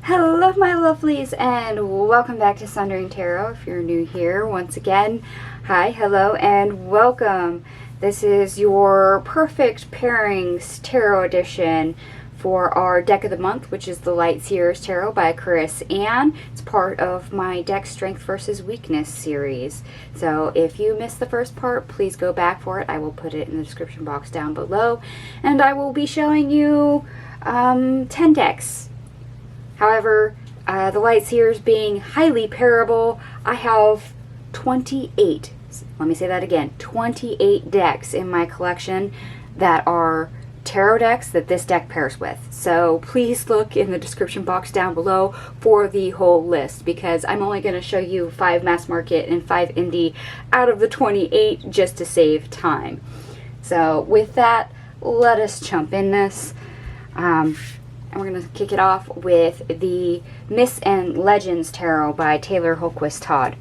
Hello my lovelies and welcome back to Sundering Tarot. If you're new here, once again, hi, hello, and welcome. This is your Perfect Pairings Tarot edition for our deck of the month, which is the Light Seers Tarot by Chris Ann. It's part of my deck Strength versus Weakness series. So if you missed the first part, please go back for it. I will put it in the description box down below. And I will be showing you 10 decks. However, the Light Seers being highly pairable, I have 28, let me say that again, 28 decks in my collection that are tarot decks that this deck pairs with. So please look in the description box down below for the whole list, because I'm only going to show you 5 mass market and 5 indie out of the 28 just to save time. So with that, let us jump in this. And we're going to kick it off with the Myths and Legends Tarot by Taylor Holquist Todd.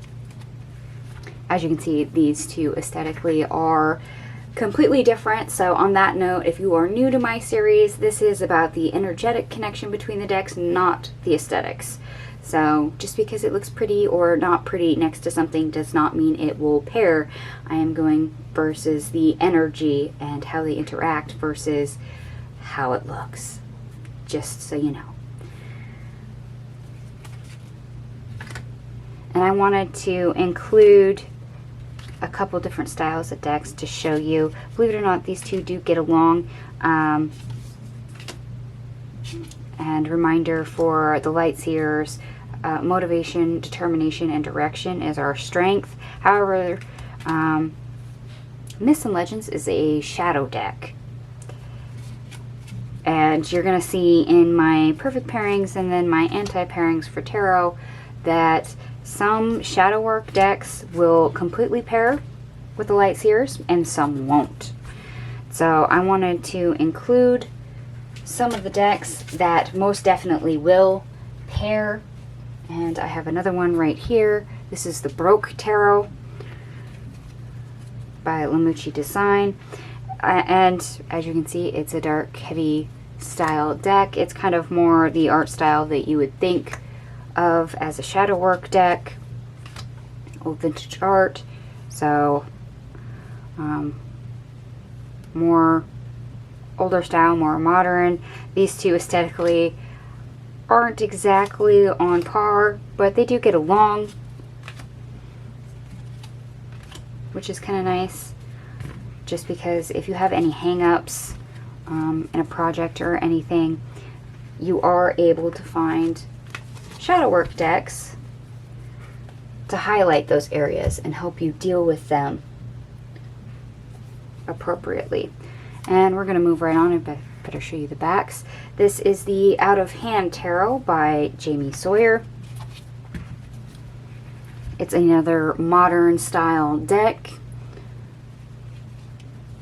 As you can see, these two aesthetically are completely different. So on that note, if you are new to my series, this is about the energetic connection between the decks, not the aesthetics. So just because it looks pretty or not pretty next to something does not mean it will pair. I am going versus the energy and how they interact versus how it looks. Just so you know. And I wanted to include a couple different styles of decks to show you. Believe it or not, these two do get along. And reminder for the Light Seers, motivation, determination, and direction is our strength. However, Myths and Legends is a shadow deck. And you're going to see in my perfect pairings and then my anti-pairings for tarot that some shadow work decks will completely pair with the Light Seers and some won't. So I wanted to include some of the decks that most definitely will pair. And I have another one right here. This is the Baroque Tarot by Lamucci Design. And as you can see, it's a dark, heavy style deck. It's kind of more the art style that you would think of as a shadow work deck. Old vintage art. So, more older style, more modern. These two aesthetically aren't exactly on par, but they do get along, which is kind of nice. Just because if you have any hang-ups in a project or anything, you are able to find shadow work decks to highlight those areas and help you deal with them appropriately. And we're going to move right on and better show you the backs. This is the Out of Hand Tarot by Jamie Sawyer. It's another modern style deck.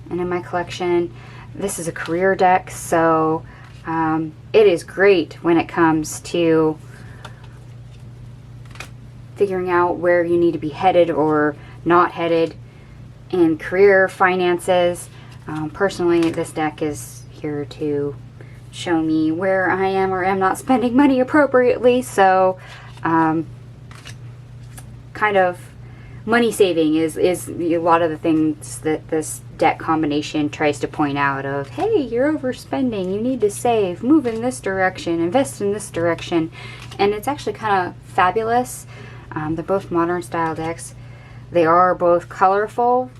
And in my collection, this is a career deck, so it is great when it comes to figuring out where you need to be headed or not headed in career, finances. Personally, this deck is here to show me where I am or am not spending money appropriately, so kind of money saving is a lot of the things that this deck combination tries to point out of, hey, you're overspending, you need to save, move in this direction, invest in this direction. And it's actually kind of fabulous. They're both modern style decks. They are both colorful,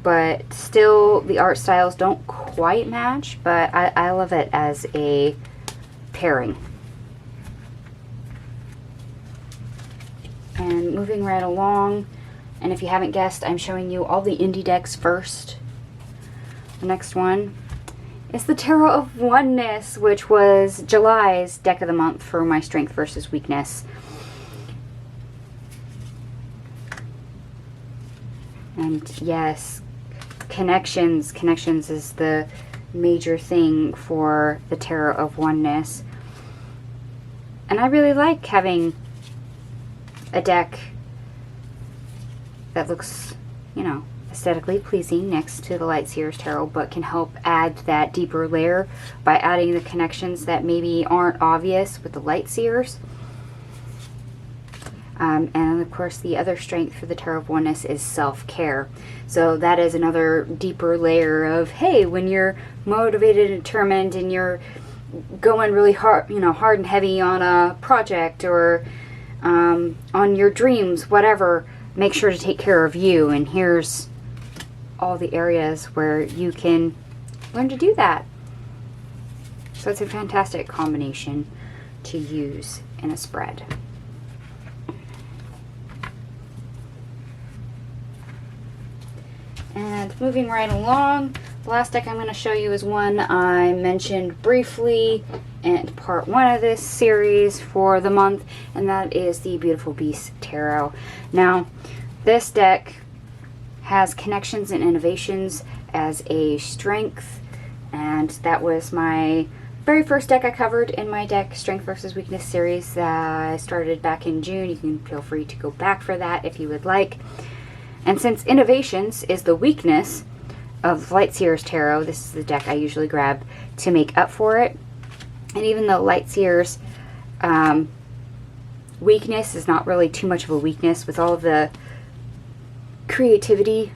but still the art styles don't quite match, but I love it as a pairing. And moving right along, and if you haven't guessed, I'm showing you all the indie decks first. The next one is the Tarot of Oneness, which was July's deck of the month for my Strength versus Weakness. And yes, connections is the major thing for the Tarot of Oneness. And I really like having a deck that looks, you know, aesthetically pleasing next to the Light Seer's Tarot, but can help add that deeper layer by adding the connections that maybe aren't obvious with the Light Seers. And of course, the other strength for the Tarot of Oneness is self-care. So that is another deeper layer of, hey, when you're motivated and determined and you're going really hard, hard and heavy on a project or on your dreams, whatever, make sure to take care of you. And here's all the areas where you can learn to do that. So it's a fantastic combination to use in a spread. And moving right along, the last deck I'm going to show you is one I mentioned briefly in part 1 of this series for the month, and that is the Beautiful Beast Tarot. Now, this deck has connections and innovations as a strength, and that was my very first deck I covered in my deck Strength versus Weakness series that I started back in June. You can feel free to go back for that if you would like. And since innovations is the weakness of Light Seer's Tarot, this is the deck I usually grab to make up for it. And even though Light Seer's weakness is not really too much of a weakness, with all of the creativity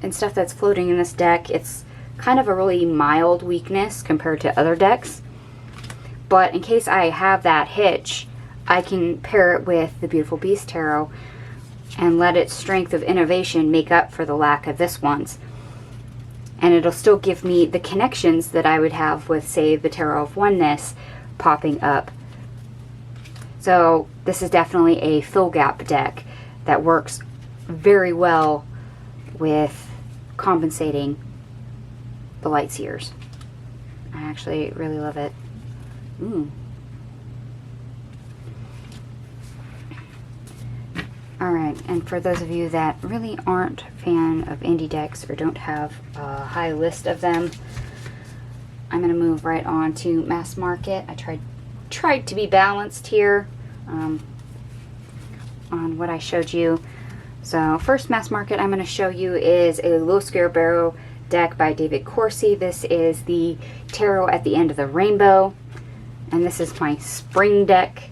and stuff that's floating in this deck, it's kind of a really mild weakness compared to other decks. But in case I have that hitch, I can pair it with the Beautiful Beast Tarot and let its strength of innovation make up for the lack of this one's. And it'll still give me the connections that I would have with, say, the Tarot of Oneness popping up. So this is definitely a fill gap deck that works very well with compensating the Light Seers. I actually really love it. Alright, and for those of you that really aren't a fan of indie decks or don't have a high list of them, I'm going to move right on to mass market. I tried to be balanced here on what I showed you. So first mass market I'm going to show you is a Low Scale Barrow deck by David Corsi. This is the Tarot at the End of the Rainbow, and this is my spring deck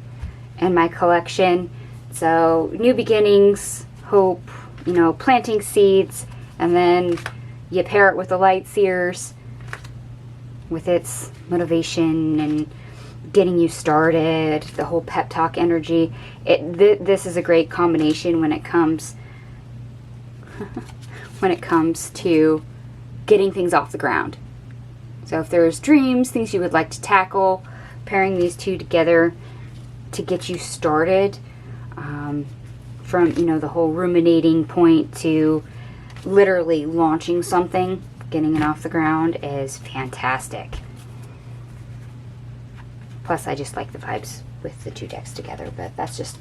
in my collection. So new beginnings, hope, planting seeds, and then you pair it with the Light Seers with its motivation and getting you started, the whole pep talk energy. This is a great combination when it comes to getting things off the ground. So if there's dreams, things you would like to tackle, pairing these two together to get you started, from the whole ruminating point to literally launching something, getting it off the ground, is fantastic. Plus, I just like the vibes with the two decks together, but that's just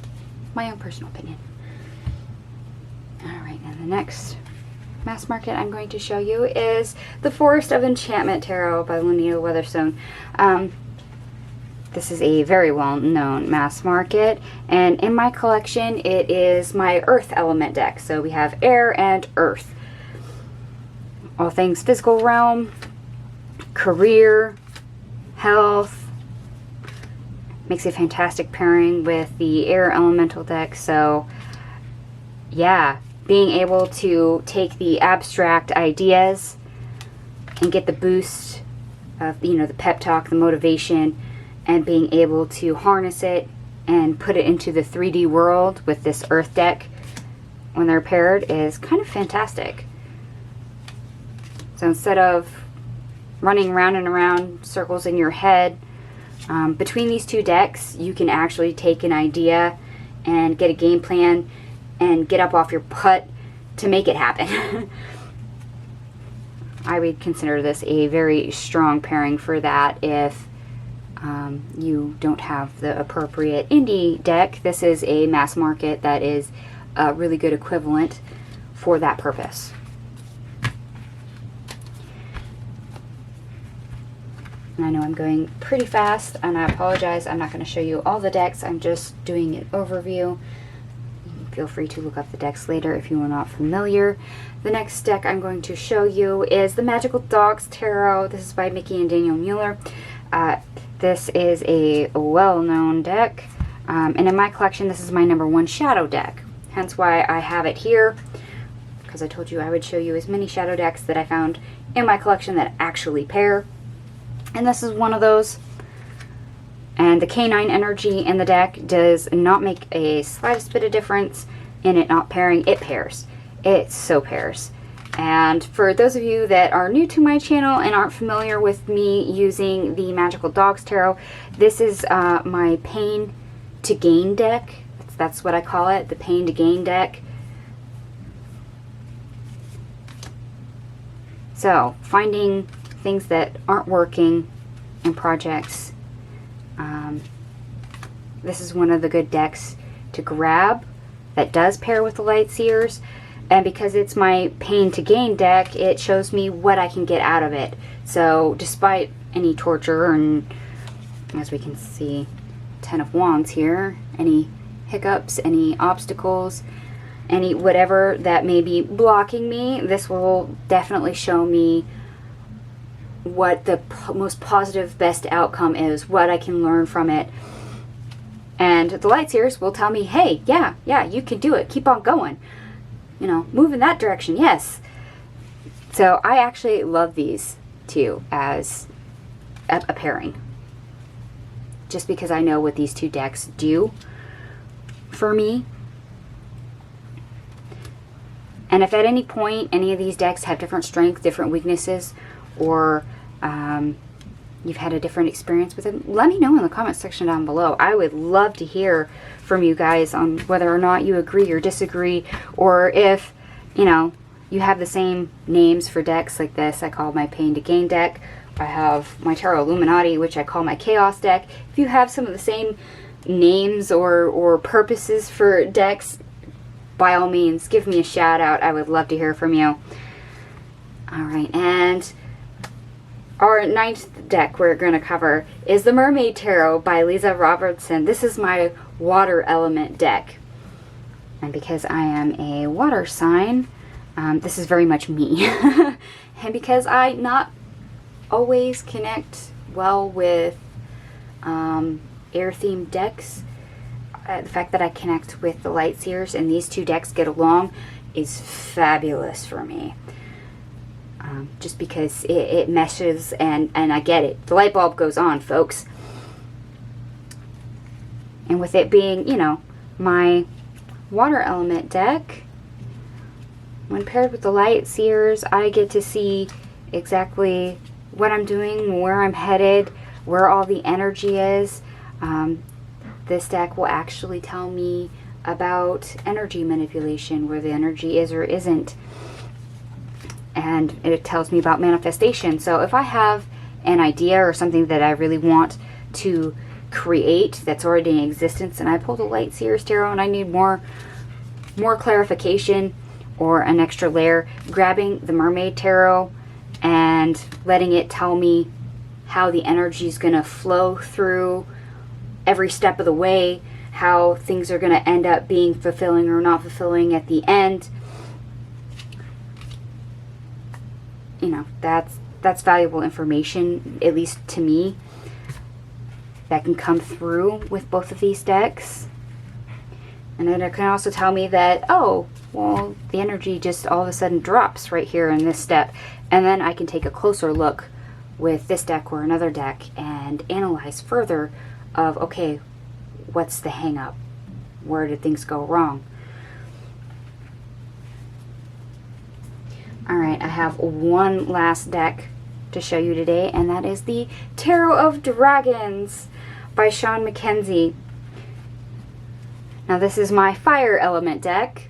my own personal opinion. Alright, and the next mass market I'm going to show you is the Forest of Enchantment Tarot by Lunita Weatherstone. This is a very well-known mass market, and in my collection it is my Earth element deck. So we have air and earth. All things physical realm, career, health. Makes a fantastic pairing with the air elemental deck. So yeah, being able to take the abstract ideas and get the boost of, the pep talk, the motivation, and being able to harness it and put it into the 3D world with this earth deck when they're paired is kind of fantastic. So instead of running around and around circles in your head, between these two decks you can actually take an idea and get a game plan and get up off your butt to make it happen. I would consider this a very strong pairing for that if you don't have the appropriate indie deck. This is a mass market that is a really good equivalent for that purpose. And I know I'm going pretty fast, and I apologize. I'm not going to show you all the decks. I'm just doing an overview. Feel free to look up the decks later if you are not familiar. The next deck I'm going to show you is the Magical Dogs Tarot. This is by Mickey and Daniel Mueller. This is a well-known deck, and in my collection this is my #1 shadow deck. Hence why I have it here, because I told you I would show you as many shadow decks that I found in my collection that actually pair. And this is one of those. And the canine energy in the deck does not make a slightest bit of difference in it not pairing. It pairs. It so pairs. And for those of you that are new to my channel and aren't familiar with me using the Magical Dogs Tarot, this is my Pain to Gain deck. That's what I call it, the Pain to Gain deck. So, finding things that aren't working in projects. This is one of the good decks to grab that does pair with the Light Seers. And because it's my Pain to Gain deck, it shows me what I can get out of it. So despite any torture and, as we can see, 10 of Wands here, any hiccups, any obstacles, any whatever that may be blocking me, this will definitely show me what the most positive, best outcome is, what I can learn from it. And the Light Seers will tell me, hey, yeah, you can do it. Keep on going. You know, move in that direction, yes. So I actually love these two as a pairing. Just because I know what these two decks do for me. And if at any point any of these decks have different strengths, different weaknesses, or you've had a different experience with them, let me know in the comment section down below. I would love to hear from you guys on whether or not you agree or disagree, or if, you know, you have the same names for decks like this. I call my Pain to Gain deck. I have my Tarot Illuminati, which I call my Chaos deck. If you have some of the same names or purposes for decks, by all means, give me a shout out. I would love to hear from you. Alright, and our 9th deck we're going to cover is the Mermaid Tarot by Lisa Robertson. This is my water element deck. And because I am a water sign, this is very much me. And because I not always connect well with air-themed decks, the fact that I connect with the Light Seers and these two decks get along is fabulous for me. Just because it meshes and I get it. The light bulb goes on, folks. And with it being, you know, my water element deck, when paired with the Light Seers, I get to see exactly what I'm doing, where I'm headed, where all the energy is. This deck will actually tell me about energy manipulation, where the energy is or isn't. And it tells me about manifestation. So if I have an idea or something that I really want to create that's already in existence, and I pull the Light Seers Tarot and I need more clarification or an extra layer, grabbing the Mermaid Tarot and letting it tell me how the energy is going to flow through every step of the way, how things are going to end up being fulfilling or not fulfilling at the end. You know, that's valuable information, at least to me, that can come through with both of these decks. And then it can also tell me that, oh, well, the energy just all of a sudden drops right here in this step. And then I can take a closer look with this deck or another deck and analyze further of, okay, what's the hang up? Where did things go wrong? Alright, I have one last deck to show you today, and that is the Tarot of Dragons by Sean McKenzie. Now this is my fire element deck,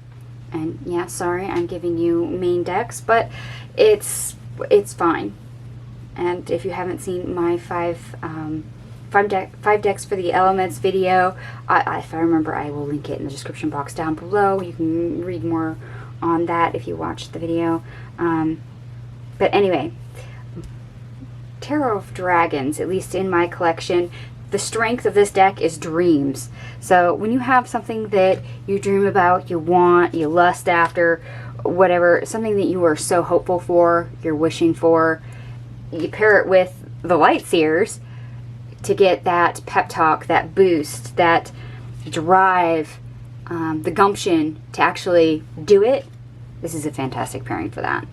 and yeah, sorry, I'm giving you main decks, but it's fine. And if you haven't seen my five decks for the elements video, if I remember, I will link it in the description box down below. You can read more on that if you watched the video. But anyway, Tarot of Dragons, at least in my collection, the strength of this deck is dreams. So when you have something that you dream about, you want, you lust after, whatever, something that you are so hopeful for, you're wishing for, you pair it with the light seers to get that pep talk, that boost, that drive, the gumption to actually do it. This is a fantastic pairing for that.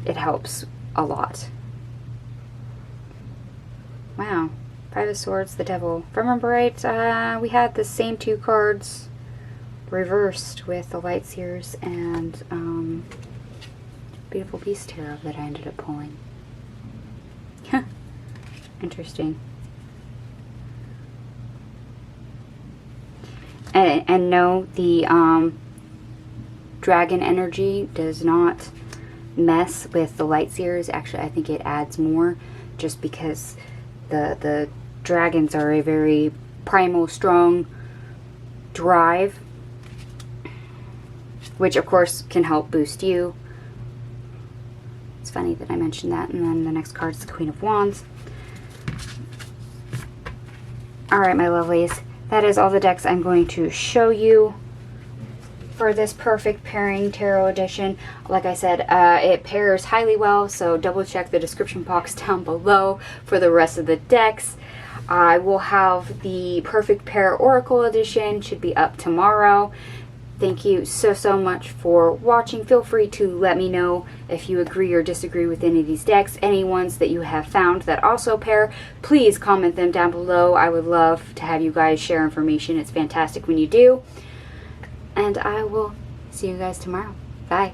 It helps a lot. Wow. Five of Swords, the Devil. If I remember right, we had the same two cards reversed with the Light Seers and Beautiful Beast Tarot that I ended up pulling. Interesting. And no, the dragon energy does not mess with the Light Seers. Actually, I think it adds more, just because the dragons are a very primal, strong drive, which of course can help boost you. It's funny that I mentioned that. And then the next card is the Queen of Wands. Alright, my lovelies, that is all the decks I'm going to show you for this perfect pairing tarot edition. Like I said, it pairs highly well, so double check the description box down below for the rest of the decks. I will have the perfect pair oracle edition, should be up tomorrow. Thank you so much for watching. Feel free to let me know if you agree or disagree with any of these decks. Any ones that you have found that also pair, please comment them down below. I would love to have you guys share information. It's fantastic when you do. And I will see you guys tomorrow. Bye.